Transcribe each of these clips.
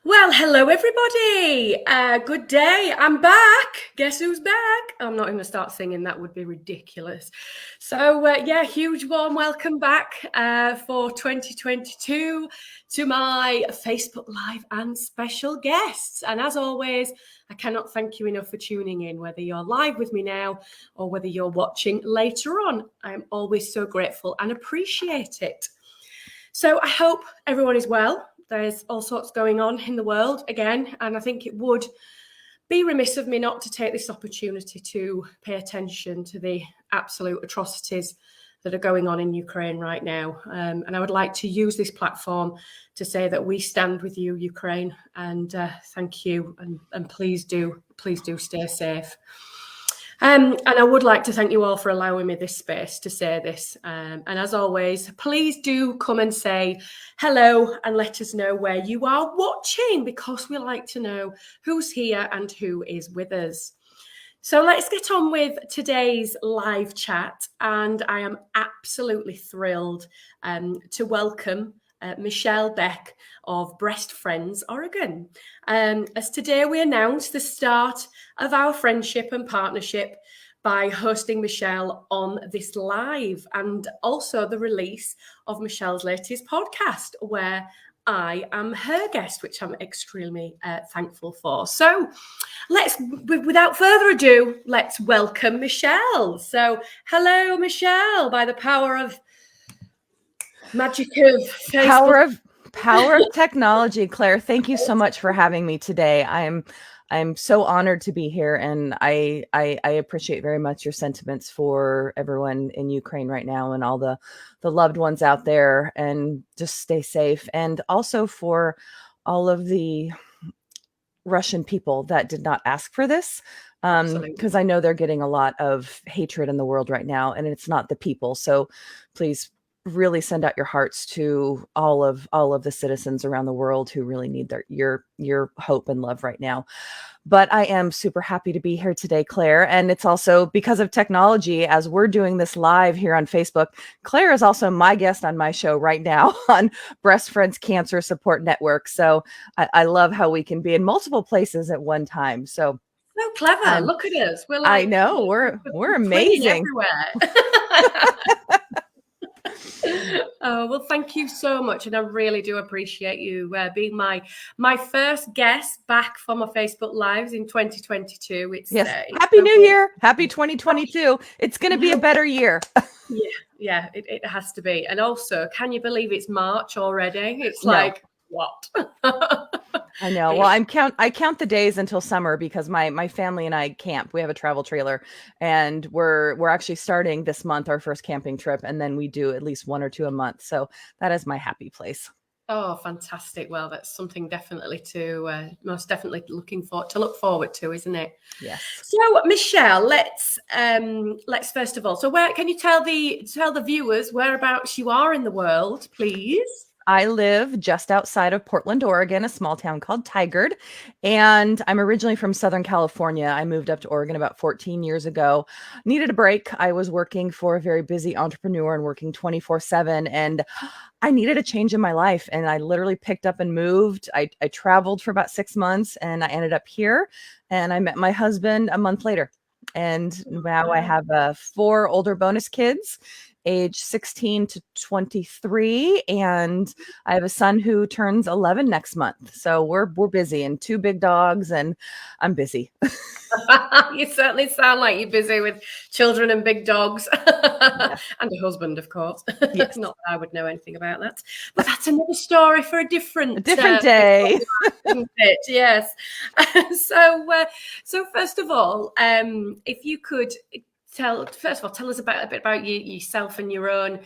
Well, hello everybody. Good day. I'm back. Guess who's back? I'm not going to start singing. That would be ridiculous. So, huge warm welcome back for 2022 to my Facebook Live and special guests. And as always, I cannot thank you enough for tuning in, whether you're live with me now or whether you're watching later on. I'm always so grateful and appreciate it. So I hope everyone is well. There's all sorts going on in the world again, and I think it would be remiss of me not to take this opportunity to pay attention to the absolute atrocities that are going on in Ukraine right now. And I would like to use this platform to say that we stand with you, Ukraine, and thank you, and please do stay safe. And I would like to thank you all for allowing me this space to say this. And as always, please do come and say hello and let us know where you are watching, because we like to know who's here and who is with us. So let's get on with today's live chat. And I am absolutely thrilled to welcome Michelle Beck of Breast Friends, Oregon. As today we announce the start of our friendship and partnership by hosting Michelle on this live, and also the release of Michelle's latest podcast where I am her guest, which I'm extremely thankful for. So without further ado, let's welcome Michelle. So hello, Michelle, by the power of magic of Facebook. Power of technology. Claire, thank you so much for having me today. I'm so honored to be here, and I appreciate very much your sentiments for everyone in Ukraine right now and all the loved ones out there, and just stay safe. And also for all of the Russian people that did not ask for this, because I know they're getting a lot of hatred in the world right now, and it's not the people. So please really send out your hearts to all of the citizens around the world who really need your hope and love right now. But I am super happy to be here today, Claire. And it's also because of technology, as we're doing this live here on Facebook. Claire is also my guest on my show right now on Breast Friends Cancer Support Network. So I love how we can be in multiple places at one time. So clever. Look at us. We're like, I know, we're amazing everywhere. Oh, well, thank you so much. And I really do appreciate you being my first guest back for my Facebook Lives in 2022. Happy New Year. Happy 2022. It's going to be a better year. Yeah, it has to be. And also, can you believe it's March already? It's like, what? I know. Well, I count the days until summer because my family and I camp. We have a travel trailer, and we're actually starting this month our first camping trip, and then we do at least one or two a month. So that is my happy place. Oh, fantastic! Well, that's something definitely to most definitely look forward to, isn't it? Yes. So, Michelle, let's first of all. So, where can you tell the viewers whereabouts you are in the world, please? I live just outside of Portland, Oregon, a small town called Tigard, and I'm originally from Southern California. I moved up to Oregon about 14 years ago. Needed a break. I was working for a very busy entrepreneur and working 24/7, and I needed a change in my life, and I literally picked up and moved. I traveled for about 6 months, and I ended up here, and I met my husband a month later. And now I have 4 older bonus kids, age 16 to 23, and I have a son who turns 11 next month. So we're busy, and 2 big dogs, and I'm busy. You certainly sound like you're busy with children and big dogs. Yes. And a husband, of course. Yes. Not that I would know anything about that, but that's another story for a different day. Isn't it? Yes. So first of all, if you could tell us a bit about yourself and your own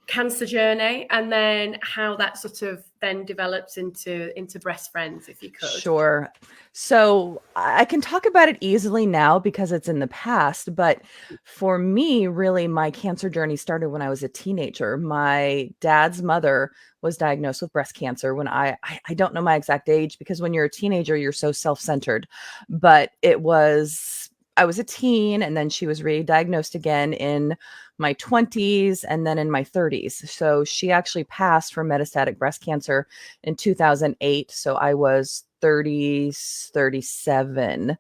cancer journey, and then how that sort of then develops into Breast Friends, if you could. Sure. So I can talk about it easily now because it's in the past, but for me, really, my cancer journey started when I was a teenager. My dad's mother was diagnosed with breast cancer when I don't know my exact age, because when you're a teenager, you're so self-centered, but it was I was a teen, and then she was re-diagnosed again in my 20s and then in my 30s. So she actually passed from metastatic breast cancer in 2008. So I was 30, 37.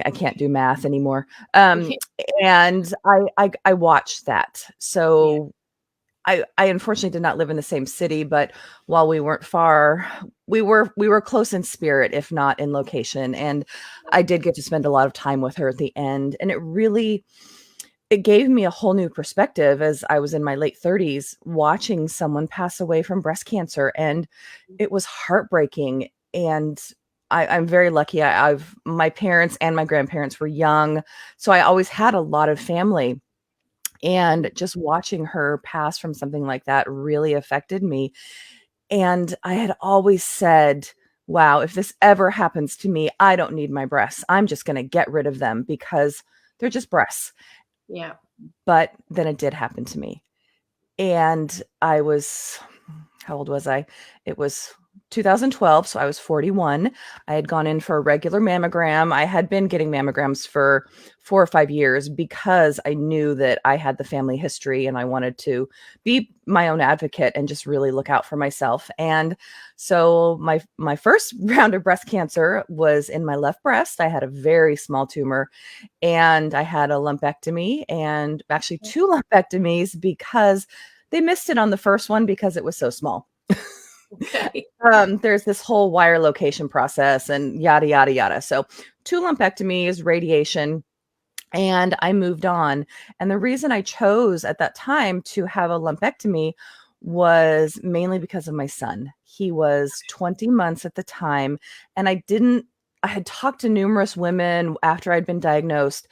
I can't do math anymore. And I watched that. Yeah. So I unfortunately did not live in the same city, but while we weren't far, we were close in spirit, if not in location. And I did get to spend a lot of time with her at the end. And it gave me a whole new perspective as I was in my late 30s watching someone pass away from breast cancer. And it was heartbreaking. And I'm very lucky. My parents and my grandparents were young. So I always had a lot of family. And just watching her pass from something like that really affected me. And I had always said, wow, if this ever happens to me, I don't need my breasts. I'm just going to get rid of them because they're just breasts. Yeah. But then it did happen to me. And how old was I? It was 2012. So I was 41. I had gone in for a regular mammogram. I had been getting mammograms for 4 or 5 years because I knew that I had the family history and I wanted to be my own advocate and just really look out for myself. And so my first round of breast cancer was in my left breast. I had a very small tumor and I had a lumpectomy, and actually two lumpectomies because they missed it on the first one because it was so small. Okay. There's this whole wire location process and yada, yada, yada. So two lumpectomies, radiation, and I moved on. And the reason I chose at that time to have a lumpectomy was mainly because of my son. He was 20 months at the time, and I had talked to numerous women after I'd been diagnosed,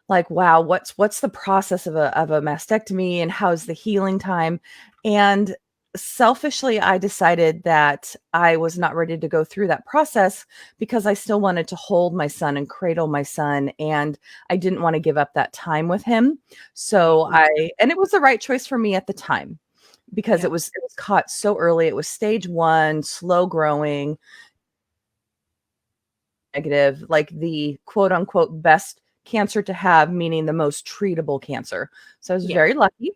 like, wow, what's the process of a mastectomy and how's the healing time? And selfishly, I decided that I was not ready to go through that process because I still wanted to hold my son and cradle my son, and I didn't want to give up that time with him. So and it was the right choice for me at the time because Yeah. it was caught so early. It was stage 1, slow growing, negative, like the quote unquote best cancer to have, meaning the most treatable cancer. So I was Yeah. very lucky.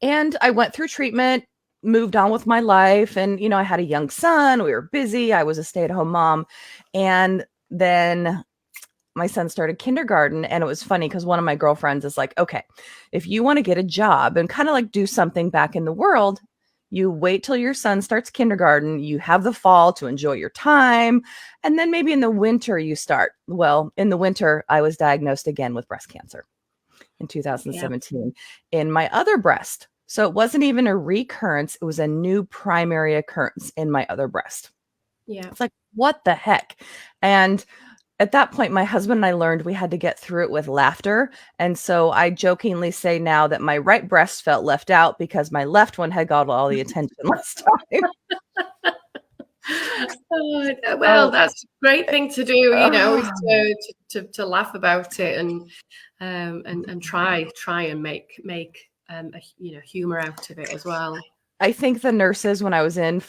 And I went through treatment, moved on with my life. And, I had a young son. We were busy. I was a stay at home mom. And then my son started kindergarten. And it was funny because one of my girlfriends is like, okay, if you want to get a job and kind of like do something back in the world, you wait till your son starts kindergarten, you have the fall to enjoy your time, and then maybe in the winter you start. Well, in the winter, I was diagnosed again with breast cancer in Yeah. 2017 in my other breast. So it wasn't even a recurrence, it was a new primary occurrence in my other breast. Yeah. It's like, what the heck? And at that point, my husband and I learned we had to get through it with laughter. And so I jokingly say now that my right breast felt left out because my left one had got all the attention last time. Well, Oh, that's a great thing to do, is to laugh about it and try and make humor out of it as well. I think the nurses, when I was and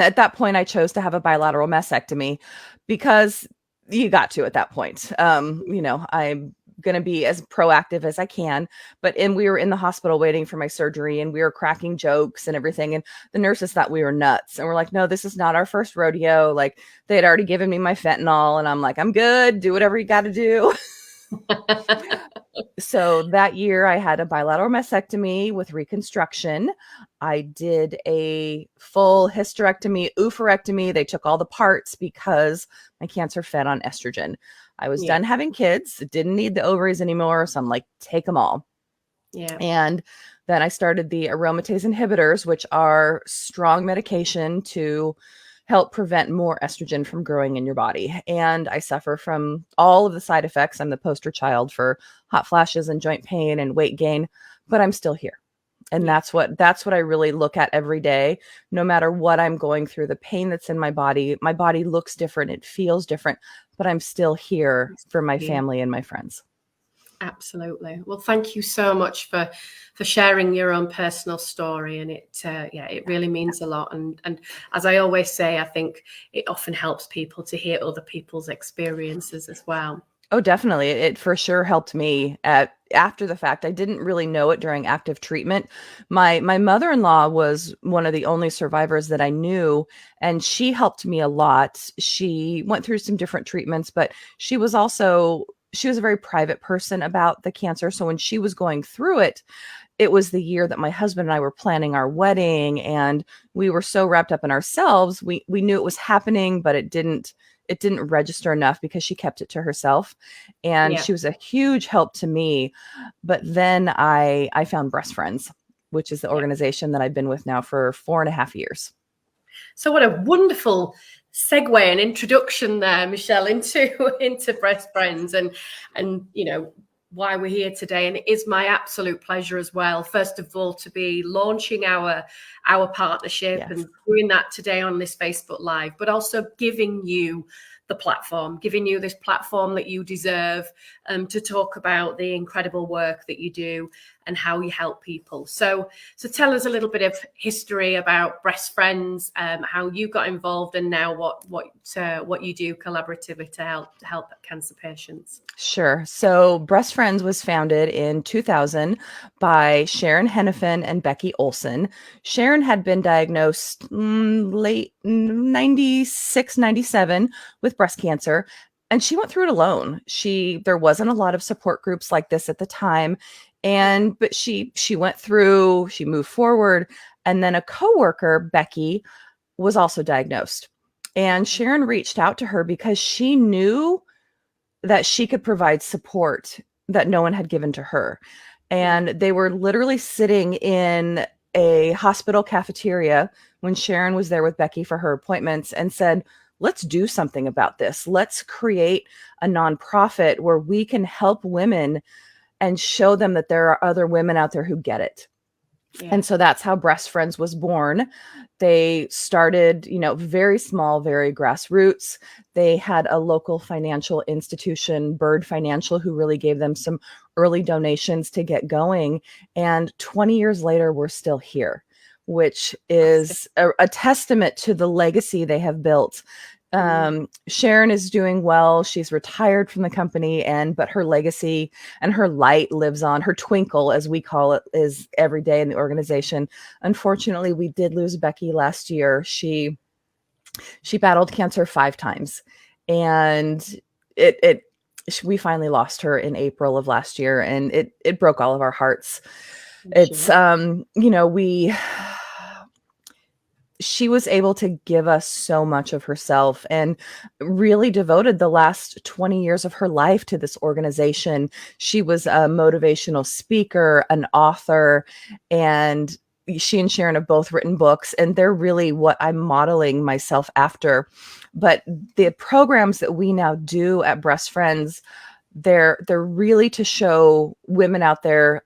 at that point, I chose to have a bilateral mastectomy because you got to at that point. I'm going to be as proactive as I can. We were in the hospital waiting for my surgery, and we were cracking jokes and everything. And the nurses thought we were nuts. And we're like, no, this is not our first rodeo. Like, they had already given me my fentanyl, and I'm like, I'm good. Do whatever you got to do. So that year I had a bilateral mastectomy with reconstruction. I did a full hysterectomy, oophorectomy. They took all the parts because my cancer fed on estrogen. I was Yeah. done having kids, didn't need the ovaries anymore. So I'm like, take them all. Yeah. And then I started the aromatase inhibitors, which are strong medication to help prevent more estrogen from growing in your body. And I suffer from all of the side effects. I'm the poster child for hot flashes and joint pain and weight gain, but I'm still here. And Yeah. that's what I really look at every day. No matter what I'm going through, the pain that's in my body looks different, it feels different, but I'm still here for my Yeah. family and my friends. Absolutely. Well, thank you so much for sharing your own personal story, and it really means a lot. And as I always say, I think it often helps people to hear other people's experiences as well. Oh, definitely. It for sure helped me after the fact. I didn't really know it during active treatment. My mother-in-law was one of the only survivors that I knew, and she helped me a lot. She went through some different treatments, but she was a very private person about the cancer. So when she was going through it, it was the year that my husband and I were planning our wedding, and we were so wrapped up in ourselves. We knew it was happening, but it didn't register enough because she kept it to herself. And Yeah. she was a huge help to me. But then I found Breast Friends, which is the Yeah. organization that I've been with now for 4.5 years. So what a wonderful segue and introduction there, Michelle, into Breast Friends and why we're here today. And it is my absolute pleasure as well, first of all, to be launching our partnership Yes. and doing that today on this Facebook Live, but also giving you this platform that you deserve, to talk about the incredible work that you do and how you help people. So tell us a little bit of history about Breast Friends, how you got involved, and now what you do collaboratively to help cancer patients. Sure. So Breast Friends was founded in 2000 by Sharon Hennepin and Becky Olson. Sharon had been diagnosed late 96, 97 with breast cancer, and she went through it alone. There wasn't a lot of support groups like this at the time. But she went through, she moved forward, and then a coworker, Becky, was also diagnosed. And Sharon reached out to her because she knew that she could provide support that no one had given to her. And they were literally sitting in a hospital cafeteria when Sharon was there with Becky for her appointments and said, let's do something about this. Let's create a nonprofit where we can help women and show them that there are other women out there who get it. Yeah. And so that's how Breast Friends was born. They started, very small, very grassroots. They had a local financial institution, Bird Financial, who really gave them some early donations to get going. And 20 years later, we're still here, which is a testament to the legacy they have built. Sharon is doing well. She's retired from the company, but her legacy and her light lives on. Her twinkle, as we call it, is every day in the organization. Unfortunately, we did lose Becky last year. She battled cancer 5 times, and we finally lost her in April of last year, and it broke all of our hearts. It's she was able to give us so much of herself and really devoted the last 20 years of her life to this organization. She was a motivational speaker, an author, and she and Sharon have both written books, and they're really what I'm modeling myself after. But the programs that we now do at Breast Friends, they're really to show women out there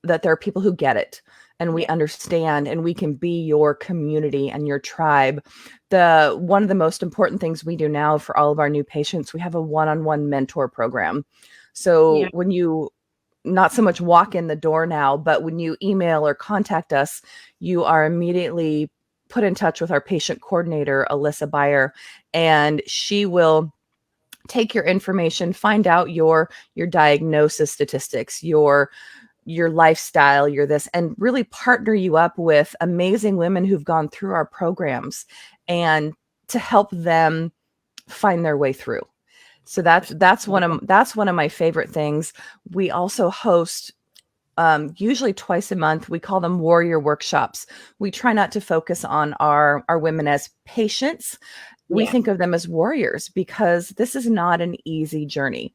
that there are people who get it, and we understand, and we can be your community and your tribe. One of the most important things we do now for all of our new patients, we have a one-on-one mentor program. So when you not so much walk in the door now, but when you email or contact us, you are immediately put in touch with our patient coordinator, Alyssa Beyer, and she will take your information, find out your diagnosis statistics, your lifestyle, and really partner you up with amazing women who've gone through our programs and to help them find their way through. So that's one of my favorite things. We also host usually twice a month. We call them warrior workshops. We try not to focus on our women as patients. We think of them as warriors because this is not an easy journey.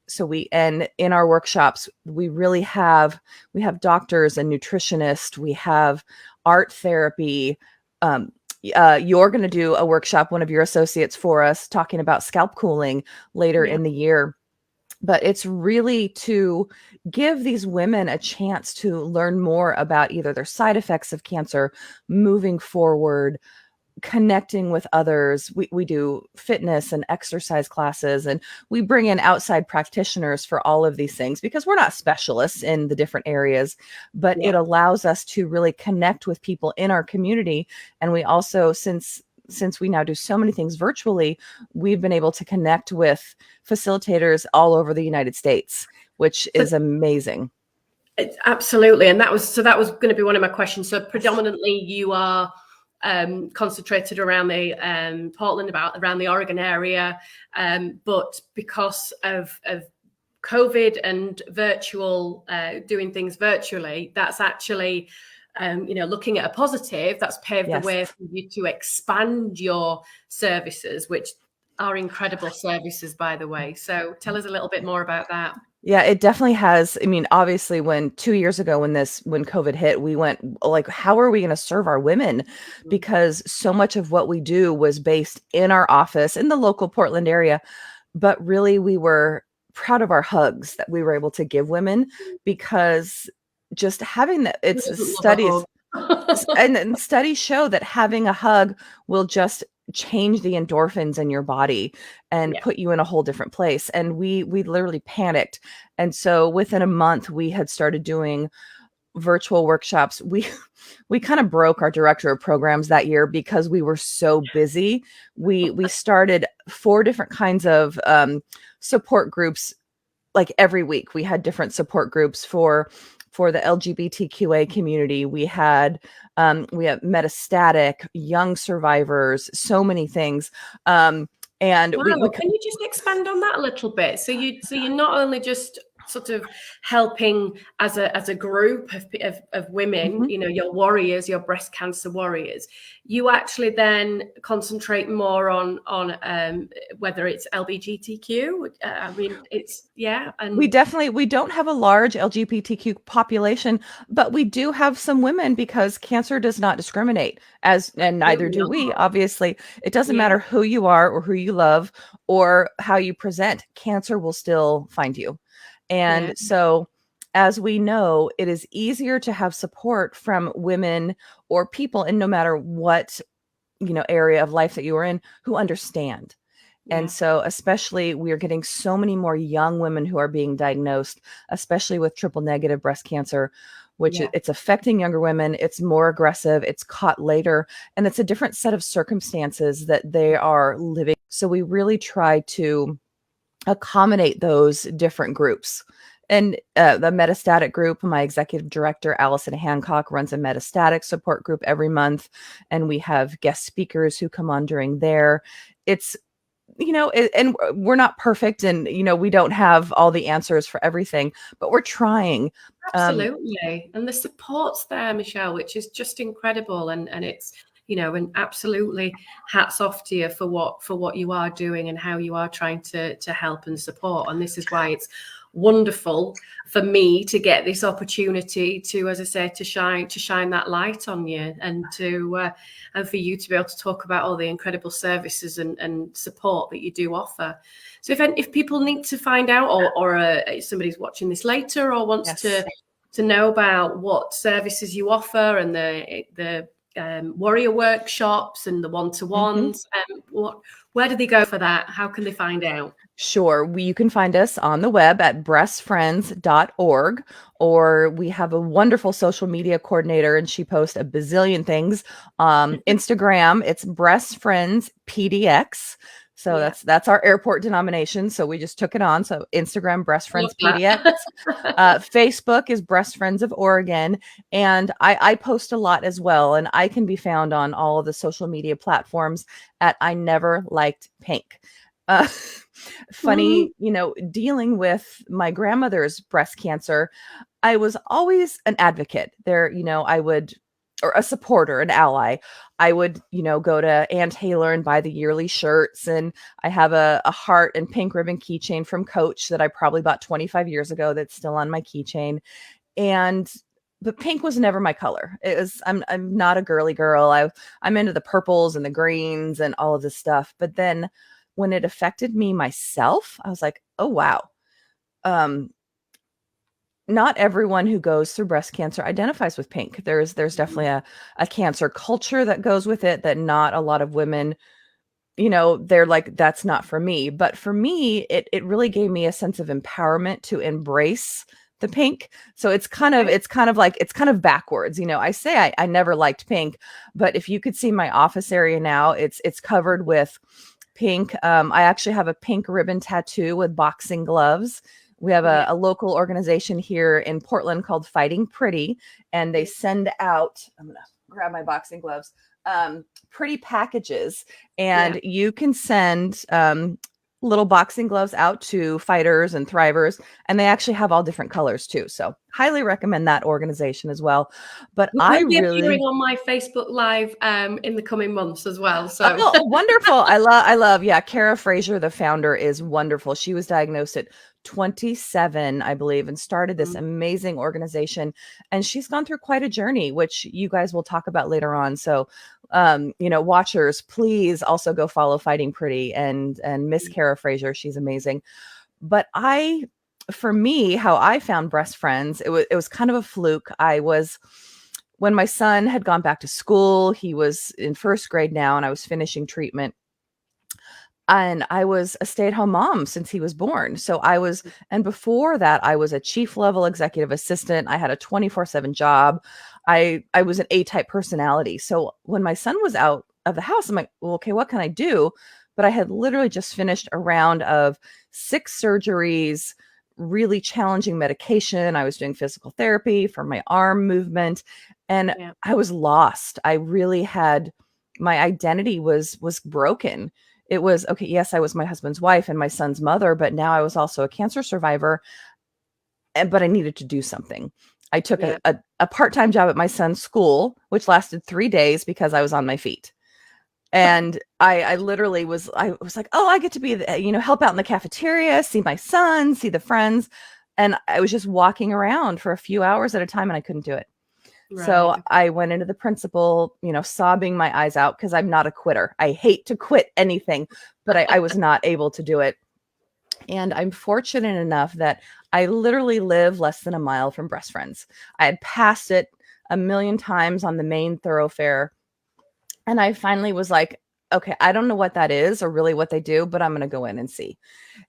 So in our workshops, we have doctors and nutritionists. We have art therapy. You're going to do a workshop, one of your associates, for us, talking about scalp cooling later in the year. But it's really to give these women a chance to learn more about either their side effects of cancer, moving forward, connecting with others. We do fitness and exercise classes, and we bring in outside practitioners for all of these things because we're not specialists in the different areas, but it allows us to really connect with people in our community. And we also, since since we now do so many things virtually, we've been able to connect with facilitators all over the United States, which is amazing. Absolutely. And that was going to be one of my questions. So predominantly you are concentrated around the Portland, around the Oregon area, but because of COVID and virtual, doing things virtually, that's actually looking at a positive, that's paved the way for you to expand your services, which are incredible services, by the way. So tell us a little bit more about that. Yeah, it definitely has. I mean, obviously, when 2 years ago, when COVID hit, we went like, how are we going to serve our women? Because so much of what we do was based in our office in the local Portland area. But really, we were proud of our hugs that we were able to give women, because just having that, it's studies. And studies show that having a hug will just change the endorphins in your body and put you in a whole different place. And we literally panicked. And so within a month, we had started doing virtual workshops. We kind of broke our director of programs that year because we were so busy. We started 4 different kinds of support groups. Like every week we had different support groups for the LGBTQA community. We have metastatic, young survivors, so many things. And wow. Can you just expand on that a little bit? So you're not only just sort of helping as a group of women, your warriors, your breast cancer warriors, you actually then concentrate more on whether it's LGBTQ. I mean, and we don't have a large LGBTQ population, but we do have some women, because cancer does not discriminate, and neither do we. Obviously, it doesn't matter who you are or who you love or how you present. Cancer will still find you. And so, as we know, it is easier to have support from women or people, and no matter what, area of life that you are in, who understand. And so, especially, we are getting so many more young women who are being diagnosed, especially with triple negative breast cancer, which it's affecting younger women. It's more aggressive. It's caught later, and it's a different set of circumstances that they are living. So we really try to accommodate those different groups. And the metastatic group, my executive director, Allison Hancock, runs a metastatic support group every month. And we have guest speakers who come on during there. It's, and we're not perfect, and, we don't have all the answers for everything, but we're trying. Absolutely. And the support's there, Michelle, which is just incredible. And it's, and absolutely hats off to you for what you are doing and how you are trying to help and support. And this is why it's wonderful for me to get this opportunity to, as I say, to shine that light on you, and and for you to be able to talk about all the incredible services and support that you do offer. So if people need to find out, or somebody's watching this later or wants to know about what services you offer, and the warrior workshops and the one-to-ones, where do they go for that? How can they find out? Sure. You can find us on the web at breastfriends.org, or we have a wonderful social media coordinator, and she posts a bazillion things. Instagram, it's breastfriendspdx. So that's our airport denomination. So we just took it on. So Instagram, Breast Friends PDX. Facebook is Breast Friends of Oregon. And I post a lot as well. And I can be found on all of the social media platforms at I Never Liked Pink. Funny, dealing with my grandmother's breast cancer, I was always an advocate there. Or a supporter, an ally. I would, go to Ann Taylor and buy the yearly shirts. And I have a heart and pink ribbon keychain from Coach that I probably bought 25 years ago that's still on my keychain. But pink was never my color. I'm not a girly girl. I'm into the purples and the greens and all of this stuff. But then when it affected me myself, I was like, oh, wow. Not everyone who goes through breast cancer identifies with pink. There's definitely a cancer culture that goes with it, that not a lot of women, they're like, that's not for me. But for me, it really gave me a sense of empowerment to embrace the pink. So it's kind of backwards. I say I never liked pink, but if you could see my office area now, it's covered with pink. I actually have a pink ribbon tattoo with boxing gloves. We have a local organization here in Portland called Fighting Pretty, and they send out, I'm going to grab my boxing gloves, pretty packages, and you can send little boxing gloves out to fighters and thrivers, and they actually have all different colors too. So highly recommend that organization as well. But I will be really appearing on my Facebook Live in the coming months as well. So wonderful. I love. Yeah, Kara Frazier, the founder, is wonderful. She was diagnosed at 27, I believe, and started this amazing organization. And she's gone through quite a journey, which you guys will talk about later on. So watchers, please also go follow Fighting Pretty and Miss Kara Frazier. She's amazing. But for me, how I found Breast Friends, it was kind of a fluke. When my son had gone back to school, he was in first grade now, and I was finishing treatment. And I was a stay-at-home mom since he was born. So and before that, I was a chief level executive assistant. I had a 24/7 job. I was an A-type personality. So when my son was out of the house, I'm like, well, okay, what can I do? But I had literally just finished a round of 6 surgeries, really challenging medication. I was doing physical therapy for my arm movement, and I was lost. I really had, my identity was broken. It was, okay, yes, I was my husband's wife and my son's mother, but now I was also a cancer survivor, but I needed to do something. I took a part-time job at my son's school, which lasted 3 days because I was on my feet. And I literally was like, oh, I get to be, help out in the cafeteria, see my son, see the friends. And I was just walking around for a few hours at a time, and I couldn't do it. Right. So I went into the principal, sobbing my eyes out, because I'm not a quitter. I hate to quit anything, but I was not able to do it. And I'm fortunate enough that I literally live less than a mile from Breast Friends. I had passed it a million times on the main thoroughfare. And I finally was like, okay, I don't know what that is or really what they do, but I'm going to go in and see.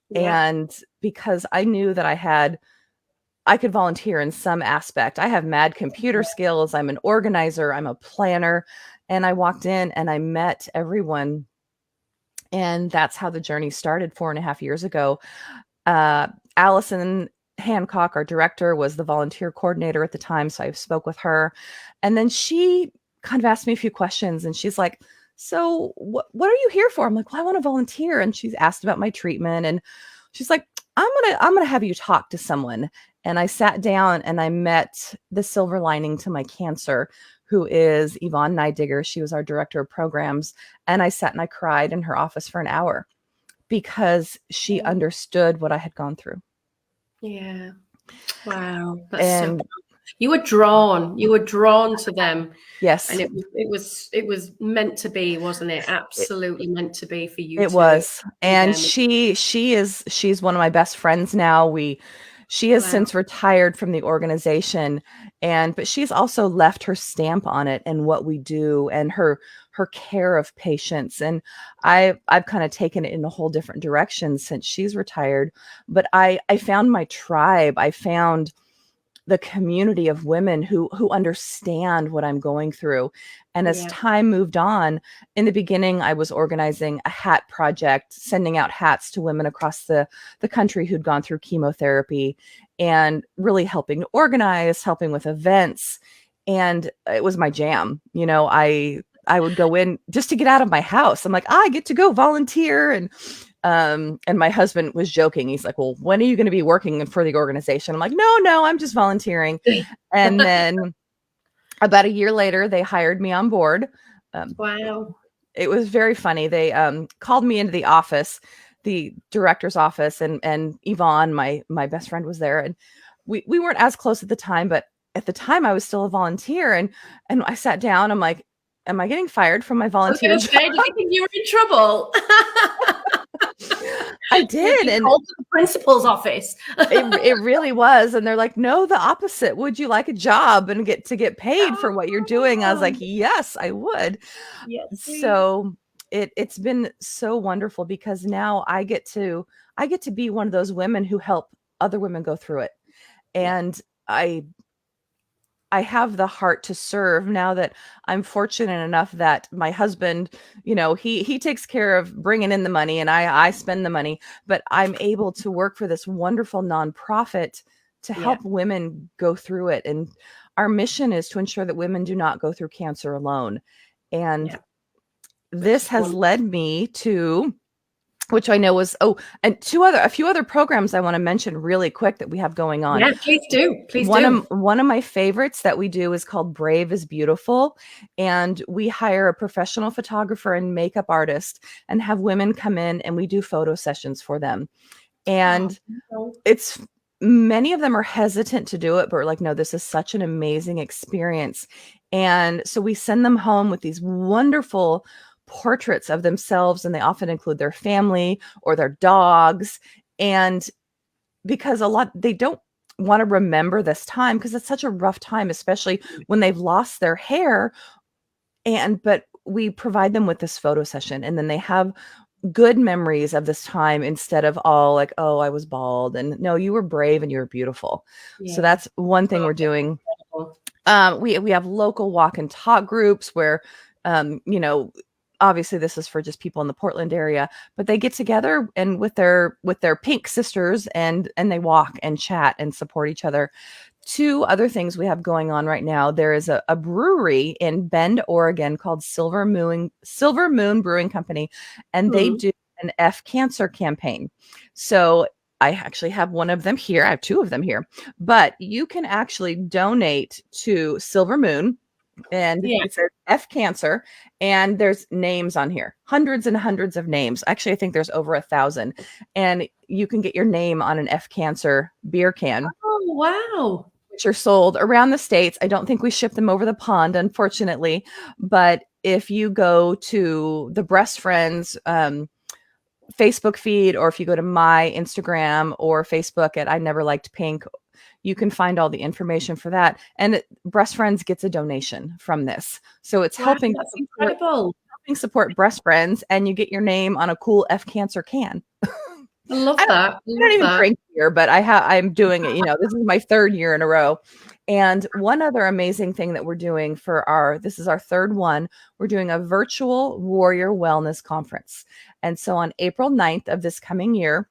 Yeah. And because I knew that I could volunteer in some aspect. I have mad computer skills. I'm an organizer. I'm a planner. And I walked in and I met everyone. And that's how the journey started 4.5 years ago. Allison Hancock, our director, was the volunteer coordinator at the time. So I spoke with her. And then she kind of asked me a few questions, and she's like, so what are you here for? I'm like, well, I want to volunteer. And she's asked about my treatment, and she's like, I'm going to have you talk to someone. And I sat down and I met the silver lining to my cancer, who is Yvonne Neidigger. She was our director of programs. And I sat and I cried in her office for an hour because she understood what I had gone through. Yeah. Wow. That's you were drawn to them. Yes. And it was meant to be, wasn't it? Absolutely meant to be for you. It was. And she's one of my best friends now. She has since retired from the organization, but she's also left her stamp on it and what we do and her care of patients. And I've kind of taken it in a whole different direction since she's retired. But I found my tribe. I found the community of women who understand what I'm going through. And as time moved on, in the beginning, I was organizing a hat project, sending out hats to women across the country who'd gone through chemotherapy, and really helping to organize, helping with events. And it was my jam. I would go in just to get out of my house. I'm like, I get to go volunteer. And my husband was joking. He's like, well, when are you going to be working for the organization? I'm like, no, I'm just volunteering. And then about a year later, they hired me on board. Wow. It was very funny. They called me into the office, the director's office, and Yvonne, my best friend, was there. And we weren't as close at the time, but at the time I was still a volunteer. And I sat down. I'm like, am I getting fired from my volunteer job? Did you think you were in trouble? I did. And called to the principal's office. it really was. And they're like, no, the opposite. Would you like a job and get paid for what you're doing? I was like, yes, I would. Yes. So it's been so wonderful, because now I get to be one of those women who help other women go through it. And I have the heart to serve now that I'm fortunate enough that my husband, he takes care of bringing in the money and I spend the money, but I'm able to work for this wonderful nonprofit to help women go through it. And our mission is to ensure that women do not go through cancer alone. And this has led me to, which I know was, and a few other programs I want to mention really quick that we have going on. Yeah, please do. One of my favorites that we do is called Brave is Beautiful. And we hire a professional photographer and makeup artist and have women come in and we do photo sessions for them. And it's, many of them are hesitant to do it, but we're like, no, this is such an amazing experience. And so we send them home with these wonderful portraits of themselves, and they often include their family or their dogs. And because they don't want to remember this time because it's such a rough time, especially when they've lost their hair. But we provide them with this photo session, and then they have good memories of this time instead of all like, oh, I was bald. And no, you were brave and you were beautiful. So that's one thing we're doing. We have local walk and talk groups where, obviously this is for just people in the Portland area, but they get together and with their pink sisters and they walk and chat and support each other. Two other things we have going on right now. There is a brewery in Bend, Oregon called Silver Moon Brewing Company, and they do an F cancer campaign. So I actually have one of them here. I have two of them here, but you can actually donate to Silver Moon. And it says F cancer, and there's names on here, hundreds and hundreds of names. Actually, I think there's over 1,000, and you can get your name on an F cancer beer can. Oh, wow. Which are sold around the States. I don't think we ship them over the pond, unfortunately, but if you go to the Breast Friends Facebook feed, or if you go to my Instagram or Facebook at I Never Liked Pink, you can find all the information for that. And Breast Friends gets a donation from this. So it's helping support Breast Friends, and you get your name on a cool F cancer can. I love that. I don't even drink beer, but I'm doing it. This is my third year in a row. And one other amazing thing that we're doing this is our third one. We're doing a virtual warrior wellness conference. And so on April 9th of this coming year,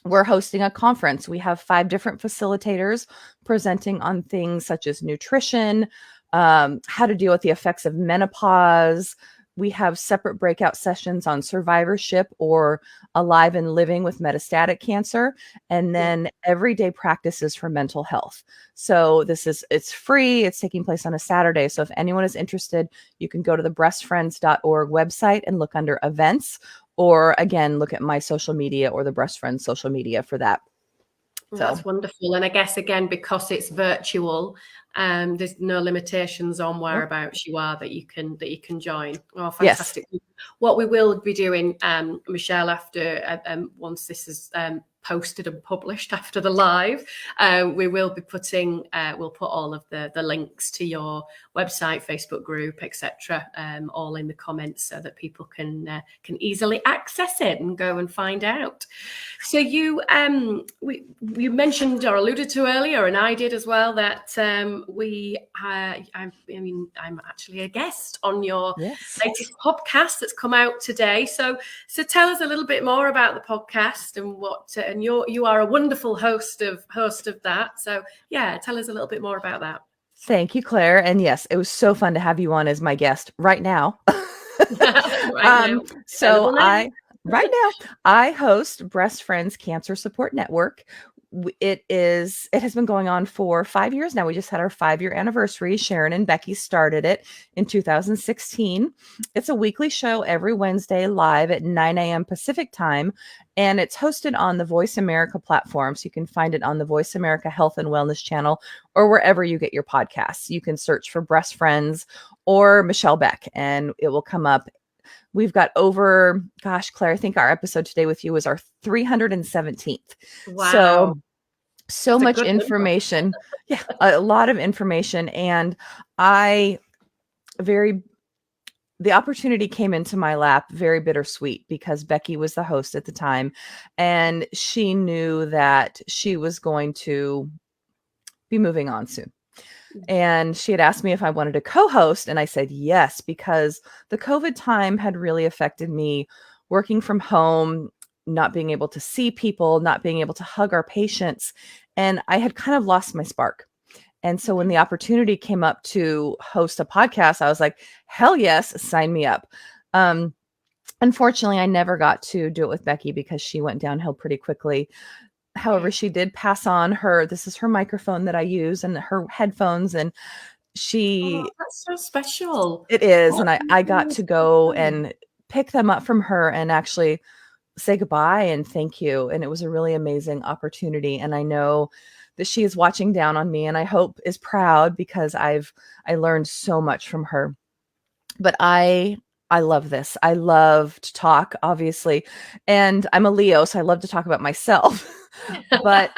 we're hosting a conference. We have 5 different facilitators presenting on things such as nutrition, how to deal with the effects of menopause. We have separate breakout sessions on survivorship or alive and living with metastatic cancer, and then everyday practices for mental health. So it's free. It's taking place on a Saturday. So if anyone is interested, you can go to the breastfriends.org website and look under events, or again, look at my social media or the Breast Friends social media for that. That's wonderful. And I guess, again, because it's virtual, there's no limitations on whereabouts you are that you can join. Oh, fantastic. Yes. What we will be doing, Michelle, after once this is posted and published after the live, we will be putting, we'll put all of the links to your website, Facebook group, etc., all in the comments so that people can easily access it and go and find out. So you mentioned or alluded to earlier, and I did as well, that I'm actually a guest on your latest podcast that's come out today. So tell us a little bit more about the podcast and what. And you are a wonderful host of that. So tell us a little bit more about that. Thank you, Claire. And yes, it was so fun to have you on as my guest right now. Right now, I host Breast Friends Cancer Support Network. It has been going on for 5 years now. We just had our 5-year anniversary. Sharon and Becky started it in 2016. It's a weekly show every Wednesday live at 9 a.m. Pacific time. And it's hosted on the Voice America platform. So you can find it on the Voice America Health and Wellness channel or wherever you get your podcasts. You can search for Breast Friends or Michelle Beck and it will come up. We've got over, Claire, I think our episode today with you was our 317th. Wow. So much information. A lot of information. And the opportunity came into my lap very bittersweet because Becky was the host at the time. And she knew that she was going to be moving on soon. And she had asked me if I wanted to co-host, and I said yes, because the COVID time had really affected me, working from home, not being able to see people, not being able to hug our patients, and I had kind of lost my spark. And so when the opportunity came up to host a podcast, I was like, hell yes, sign me up. Unfortunately, I never got to do it with Becky because she went downhill pretty quickly. However, she did pass on this is her microphone that I use and her headphones, and Oh, that's so special. it is. What And I got to go and pick them up from her and actually say goodbye and thank you. And it was a really amazing opportunity. And I know that she is watching down on me, and I hope is proud, because I learned so much from her. But I love this. I love to talk, obviously. And I'm a Leo, so I love to talk about myself. But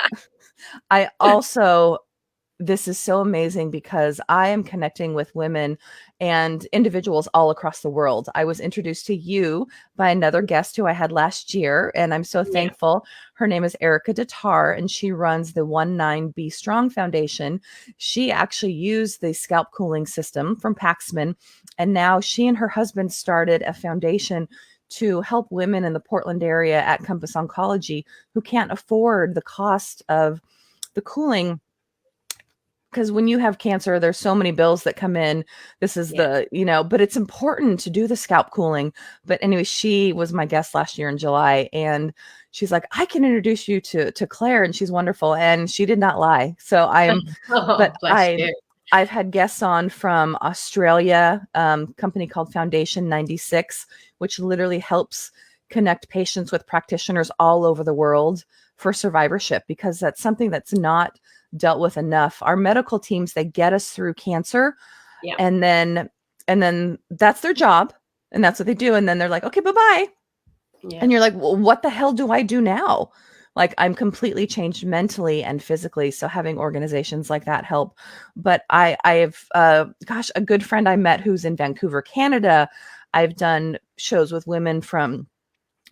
I also, this is so amazing because I am connecting with women and individuals all across the world. I was introduced to you by another guest who I had last year, and I'm so thankful. Her name is Erica Datar, and she runs the 19 Be Strong Foundation. She actually used the scalp cooling system from Paxman, and now she and her husband started a foundation to help women in the Portland area at Compass Oncology who can't afford the cost of the cooling. Because when you have cancer, there's so many bills that come in. This is but it's important to do the scalp cooling. But anyway, she was my guest last year in July, and she's like, I can introduce you to Claire, and she's wonderful. And she did not lie. So I've had guests on from Australia, company called Foundation 96, which literally helps connect patients with practitioners all over the world for survivorship, because that's something that's not dealt with enough. Our medical teams, they get us through cancer, and then that's their job, and that's what they do. And then they're like, okay, bye-bye. And you're like, well, what the hell do I do now? Like, I'm completely changed mentally and physically. So having organizations like that help. But I have, a good friend I met who's in Vancouver, Canada. I've done shows with women from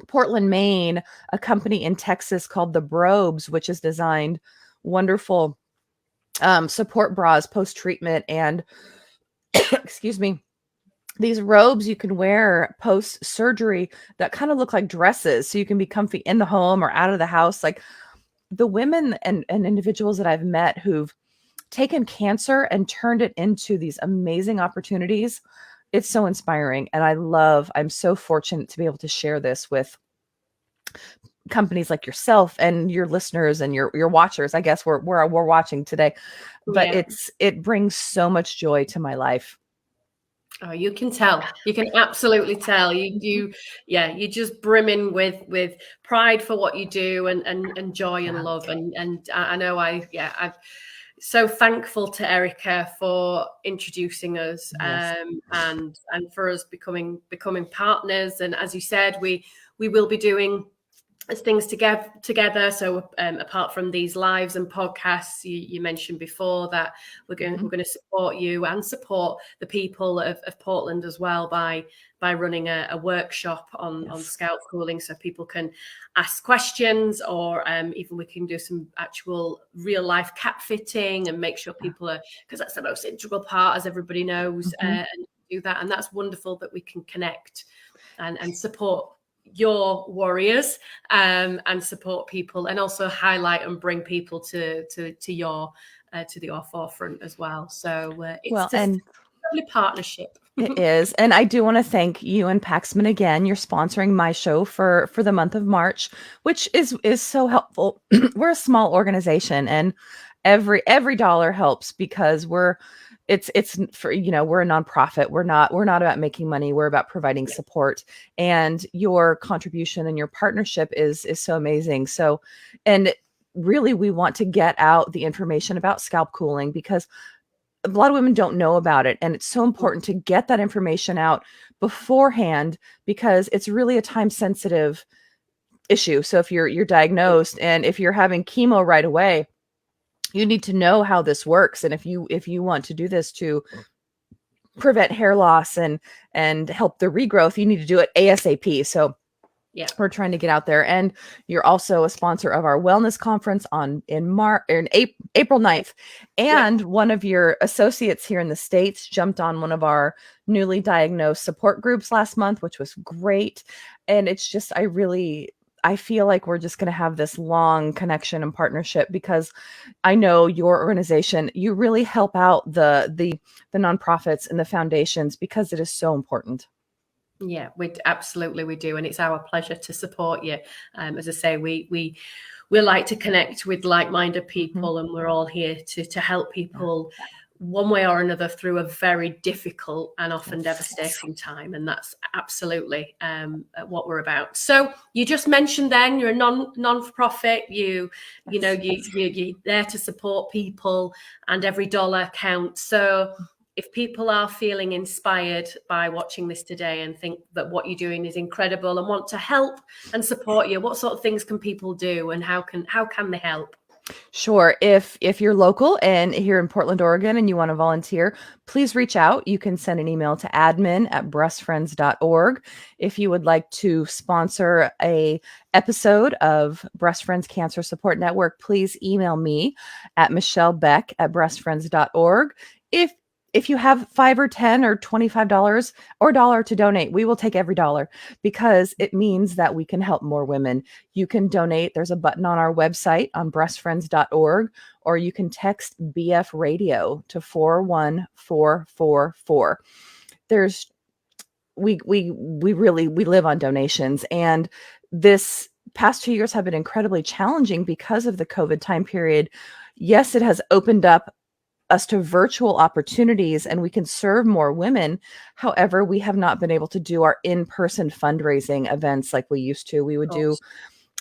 Portland, Maine, a company in Texas called The Brobes, which has designed wonderful support bras post-treatment, and excuse me, these robes you can wear post-surgery that kind of look like dresses, so you can be comfy in the home or out of the house. Like, the women and individuals that I've met who've taken cancer and turned it into these amazing opportunities, it's so inspiring. And I'm so fortunate to be able to share this with companies like yourself and your listeners and your watchers, I guess we're watching today. But it brings so much joy to my life. Oh, you can tell. You can absolutely tell. You're just brimming with pride for what you do, and joy and love. And I know I'm so thankful to Erica for introducing us, and for us becoming partners. And as you said, we will be doing things together. So apart from these lives and podcasts, you mentioned before that we're going to support you and support the people of Portland as well by running a workshop on scalp cooling, so people can ask questions, or even we can do some actual real life cap fitting and make sure people are, because that's the most integral part, as everybody knows, and do that. And that's wonderful that we can connect and support your warriors, and support people, and also highlight and bring people to your forefront as well. So it's a lovely partnership. It is. And I do want to thank you and Paxman again. You're sponsoring my show for the month of March, which is so helpful. We're a small organization, and every dollar helps, because it's for, we're a nonprofit. We're not about making money. We're about providing support, and your contribution and your partnership is so amazing. So, and really, we want to get out the information about scalp cooling, because a lot of women don't know about it. And it's so important to get that information out beforehand, because it's really a time sensitive issue. So if you're diagnosed, and if you're having chemo right away, you need to know how this works. And if you want to do this to prevent hair loss and help the regrowth, you need to do it ASAP. So Yeah. We're trying to get out there. And you're also a sponsor of our wellness conference in April 9th. And one of your associates here in the States jumped on one of our newly diagnosed support groups last month, which was great. And it's just, I feel like we're just going to have this long connection and partnership, because I know your organization, you really help out the nonprofits and the foundations, because it is so important. Yeah, we do, and it's our pleasure to support you. As I say, we like to connect with like-minded people, and we're all here to help people one way or another through a very difficult and often devastating time, and that's absolutely what we're about. So you just mentioned then you're a non-for-profit. You're there to support people, and every dollar counts. So if people are feeling inspired by watching this today and think that what you're doing is incredible and want to help and support you, what sort of things can people do, and how can they help? Sure. If you're local and here in Portland, Oregon, and you want to volunteer, please reach out. You can send an email to admin@breastfriends.org. If you would like to sponsor a episode of Breast Friends Cancer Support Network, please email me at michellebeck@breastfriends.org. If you have $5 or $10 or $25 or $1 to donate, we will take every dollar, because it means that we can help more women. You can donate. There's a button on our website on breastfriends.org, or you can text BF Radio to 41444. We live on donations, and this past 2 years have been incredibly challenging because of the COVID time period. Yes, it has opened up us to virtual opportunities, and we can serve more women. However, we have not been able to do our in-person fundraising events like we used to. We would do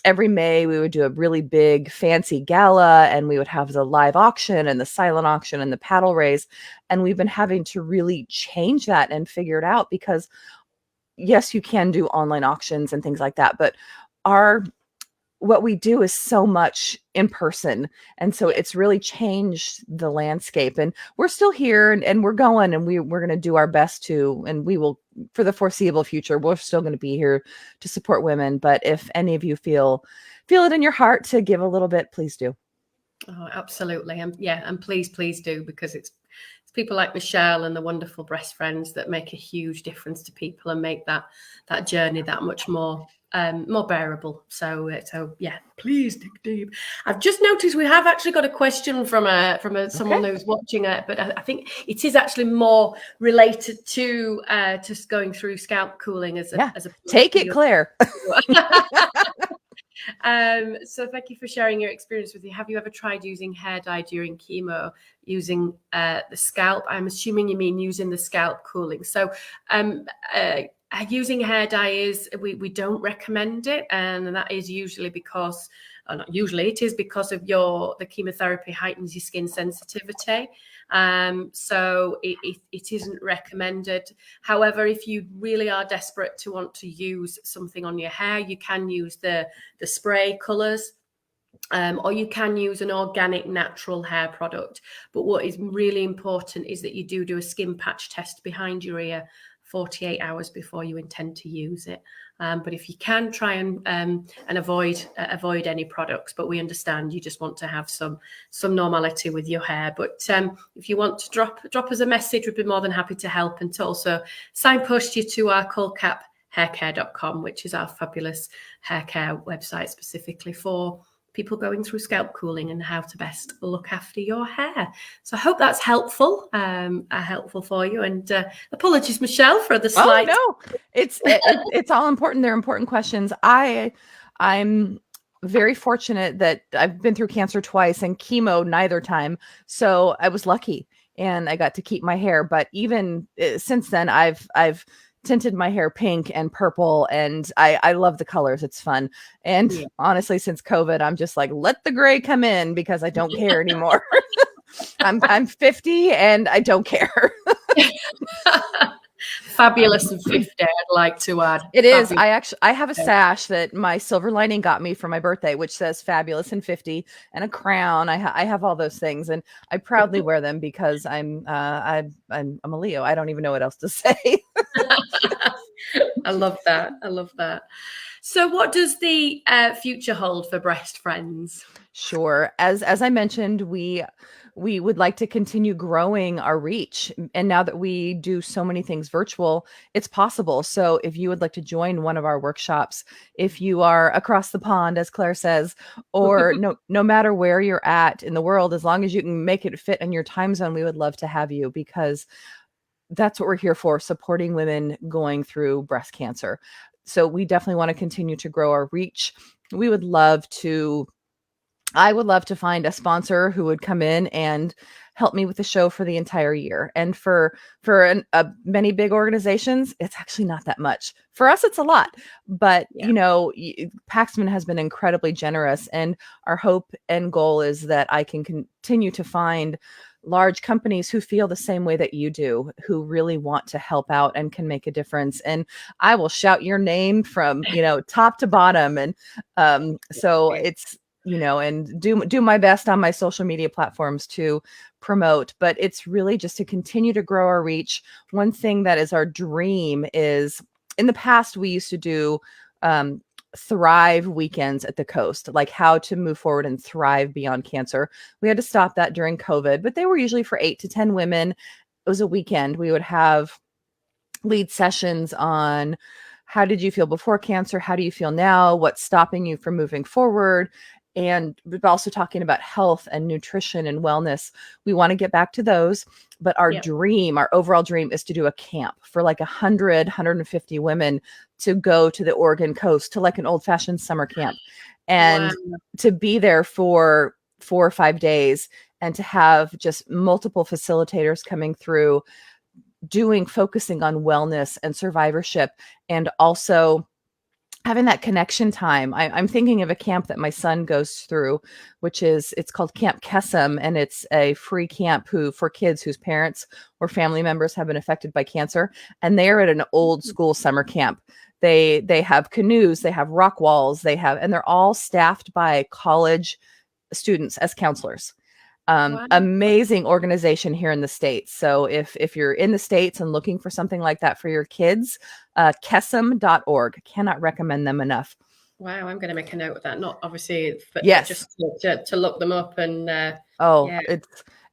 every May, we would do a really big fancy gala, and we would have the live auction and the silent auction and the paddle race. And we've been having to really change that and figure it out, because yes, you can do online auctions and things like that, but what we do is so much in person. And so it's really changed the landscape, and we're still here, and we're going, and we're going to do our best to, and we will, for the foreseeable future, we're still going to be here to support women. But if any of you feel it in your heart to give a little bit, please do. Oh, absolutely. And please do, because it's people like Michelle and the wonderful Breast Friends that make a huge difference to people and make that journey that much more bearable. So yeah, please dig deep. I've just noticed we have actually got a question from someone who's watching it, but I think it is actually more related to going through scalp cooling as a take it, Claire. So thank you for sharing your experience with you. Have you ever tried using hair dye during chemo using the scalp? I'm assuming you mean using the scalp cooling. So using hair dye we don't recommend it, and that is usually because, not usually, it is because of the chemotherapy heightens your skin sensitivity. So it isn't recommended. However, if you really are desperate to want to use something on your hair, you can use the spray colors. Or you can use an organic natural hair product. But what is really important is that you do a skin patch test behind your ear 48 hours before you intend to use it. But if you can, try and avoid any products. But we understand you just want to have some normality with your hair. But if you want to drop us a message, we'd be more than happy to help, and to also signpost you to our coldcaphaircare.com, which is our fabulous hair care website specifically for people going through scalp cooling and how to best look after your hair. So I hope that's helpful for you. And apologies, Michelle, for the slight. Oh no, it's all important. They're important questions. I'm very fortunate that I've been through cancer twice and chemo neither time, so I was lucky and I got to keep my hair. But even since then, I've tinted my hair pink and purple, and I love the colors. It's fun. And honestly, since COVID, I'm just like, let the gray come in, because I don't care anymore. I'm 50 and I don't care. Fabulous and 50, I'd like to add. It is. I have a sash that my silver lining got me for my birthday, which says fabulous and 50, and a crown. I have all those things, and I proudly wear them because I'm a Leo. I don't even know what else to say. I love that. I love that. So what does the future hold for Breast Friends? Sure. As I mentioned, we would like to continue growing our reach. And now that we do so many things virtual, it's possible. So if you would like to join one of our workshops, if you are across the pond, as Claire says, or no matter where you're at in the world, as long as you can make it fit in your time zone, we would love to have you, because that's what we're here for, supporting women going through breast cancer. So we definitely want to continue to grow our reach. We would love to I would love to find a sponsor who would come in and help me with the show for the entire year. And for many big organizations, it's actually not that much. For us, it's a lot. But Yeah. Paxman has been incredibly generous, and our hope and goal is that I can continue to find large companies who feel the same way that you do, who really want to help out and can make a difference. And I will shout your name from top to bottom. And so it's and do my best on my social media platforms to promote, but it's really just to continue to grow our reach. One thing that is our dream is, in the past, we used to do thrive weekends at the coast, like how to move forward and thrive beyond cancer. We had to stop that during COVID, but they were usually for 8 to 10 women. It was a weekend. We would have lead sessions on how did you feel before cancer? How do you feel now? What's stopping you from moving forward? And we've also talking about health and nutrition and wellness. We want to get back to those, but our overall dream is to do a camp for like 150 women to go to the Oregon coast to like an old fashioned summer camp, and to be there for 4 or 5 days, and to have just multiple facilitators coming through focusing on wellness and survivorship, and also having that connection time. I'm thinking of a camp that my son goes through, it's called Camp Kesem, and it's a free camp for kids whose parents or family members have been affected by cancer. And they're at an old school summer camp. They have canoes, they have rock walls, and they're all staffed by college students as counselors. Amazing organization here in the States. So if you're in the States and looking for something like that for your kids, kesem.org. Cannot recommend them enough. Wow, I'm going to make a note of that. Not obviously, but just to look them up. And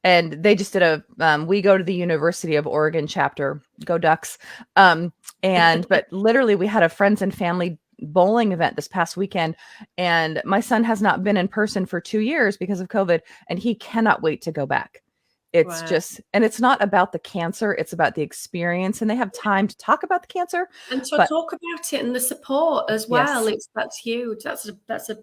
and they just did we go to the University of Oregon chapter. Go Ducks. But literally we had a friends and family bowling event this past weekend, and my son has not been in person for 2 years because of COVID, and he cannot wait to go back. It's just, and it's not about the cancer, it's about the experience, and they have time to talk about the cancer and to talk about it, and the support as well. That's huge. That's a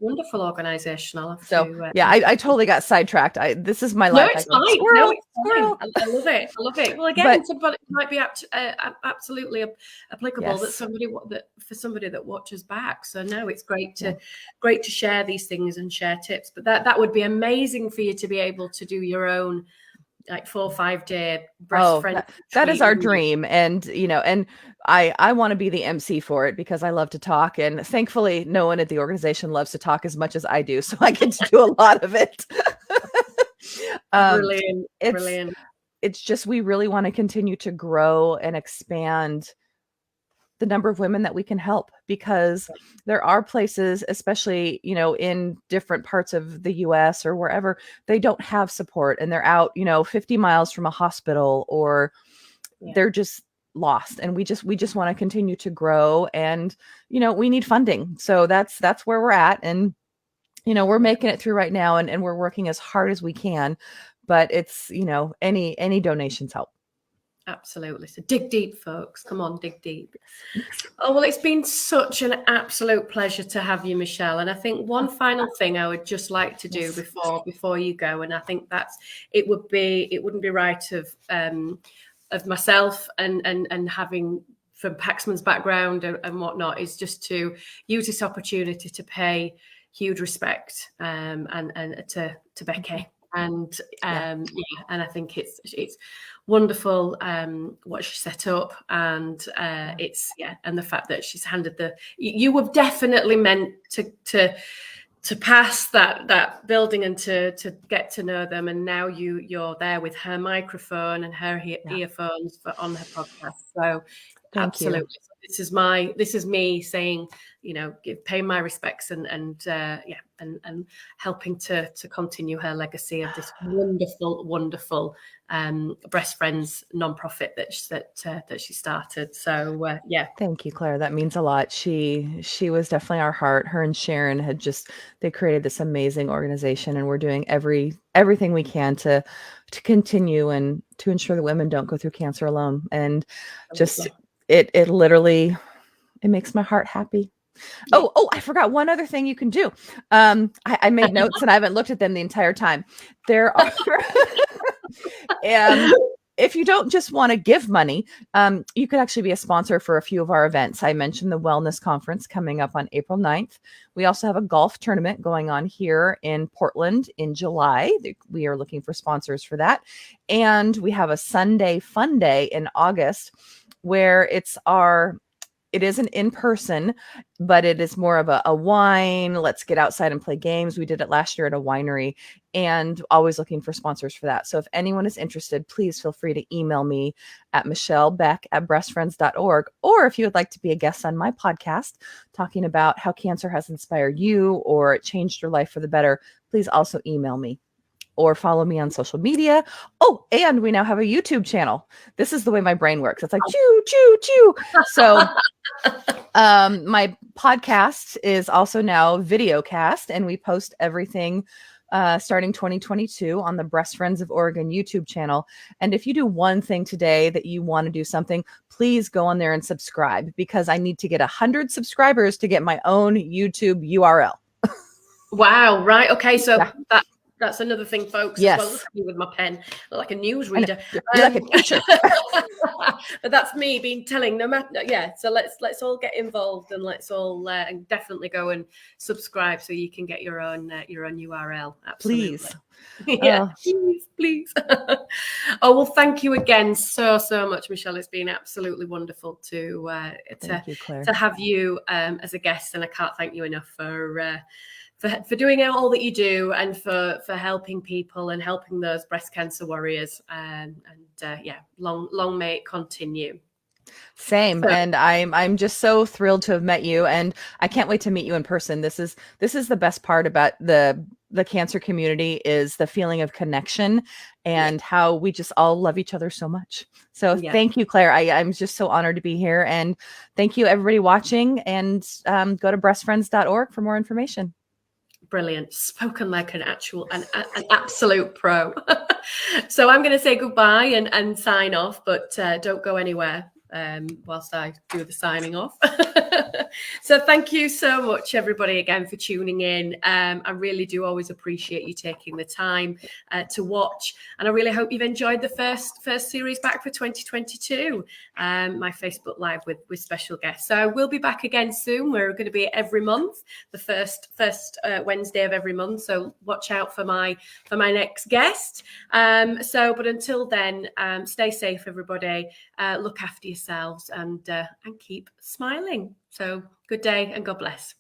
wonderful organization. I'll have to. I totally got sidetracked. This is my life. No, it's fine. Squirrel, squirrel. I love it. I love it. Well, again, somebody might be absolutely applicable. That for somebody that watches back. So no, it's great to share these things and share tips. But that would be amazing for you to be able to do your own like 4 or 5 day breast friend. That is our dream. And I want to be the MC for it because I love to talk, and thankfully no one at the organization loves to talk as much as I do, so I get to do a lot of it. Brilliant. It's just, we really want to continue to grow and expand the number of women that we can help, because there are places, especially, in different parts of the US or wherever, they don't have support, and they're out, 50 miles from a hospital, or they're just lost. And we just want to continue to grow, and, we need funding. So that's where we're at. And, we're making it through right now, and we're working as hard as we can, but it's, any donations help. Absolutely. So dig deep, folks. Come on, dig deep. Oh, well, it's been such an absolute pleasure to have you, Michelle. And I think one final thing I would just like to do before you go, and I think it wouldn't be right of myself and having from Paxman's background and whatnot, is just to use this opportunity to pay huge respect and to Becky. And and I think it's wonderful what she set up, and it's and the fact that she's handed you were definitely meant to pass that building and to get to know them, and now you're there with her microphone and her earphones on her podcast. So Absolutely. you. This is me saying, paying my respects and helping to continue her legacy of this wonderful Breast Friends nonprofit that she started. So Thank you, Claire. That means a lot. She was definitely our heart. Her and Sharon they created this amazing organization, and we're doing everything we can to continue and to ensure that women don't go through cancer alone. And just it literally, it makes my heart happy. Yeah. Oh, I forgot one other thing you can do. I made notes and I haven't looked at them the entire time. There are, if you don't just want to give money, you could actually be a sponsor for a few of our events. I mentioned the wellness conference coming up on April 9th. We also have a golf tournament going on here in Portland in July. We are looking for sponsors for that. And we have a Sunday fun day in August where it isn't in person, but it is more of a wine. Let's get outside and play games. We did it last year at a winery, and always looking for sponsors for that. So if anyone is interested, please feel free to email me at michellebeck@breastfriends.org. Or if you would like to be a guest on my podcast talking about how cancer has inspired you or it changed your life for the better, please also email me. Or follow me on social media. Oh, and we now have a YouTube channel. This is the way my brain works. It's like choo, choo, choo. So my podcast is also now video cast, and we post everything starting 2022 on the Breast Friends of Oregon YouTube channel. And if you do one thing today that you want to do something, please go on there and subscribe, because I need to get 100 subscribers to get my own YouTube URL. Wow. Right. Okay. So that's another thing, folks. Yes. As well. Look at me with my pen, like a newsreader. You're like a teacher. But that's me telling no matter. Yeah. So let's all get involved, and let's all definitely go and subscribe so you can get your own URL. Absolutely. Please. Yeah. Please. Oh, well, thank you again so much, Michelle. It's been absolutely wonderful to have you as a guest, and I can't thank you enough for doing all that you do, and for helping people and helping those breast cancer warriors. Long may it continue. Same. And I'm just so thrilled to have met you, and I can't wait to meet you in person. This is the best part about the cancer community, is the feeling of connection and how we just all love each other so much. So thank you, Claire. I'm just so honored to be here, and thank you everybody watching, and go to breastfriends.org for more information. Brilliant. Spoken like an absolute pro. So I'm going to say goodbye and sign off, but don't go anywhere whilst I do the signing off. So thank you so much, everybody, again, for tuning in. I really do always appreciate you taking the time to watch, and I really hope you've enjoyed the first series back for 2022. My Facebook Live with special guests. So we'll be back again soon. We're going to be every month, the first Wednesday of every month. So watch out for my next guest. But until then, stay safe, everybody. Look after yourselves, and keep smiling. So good day and God bless.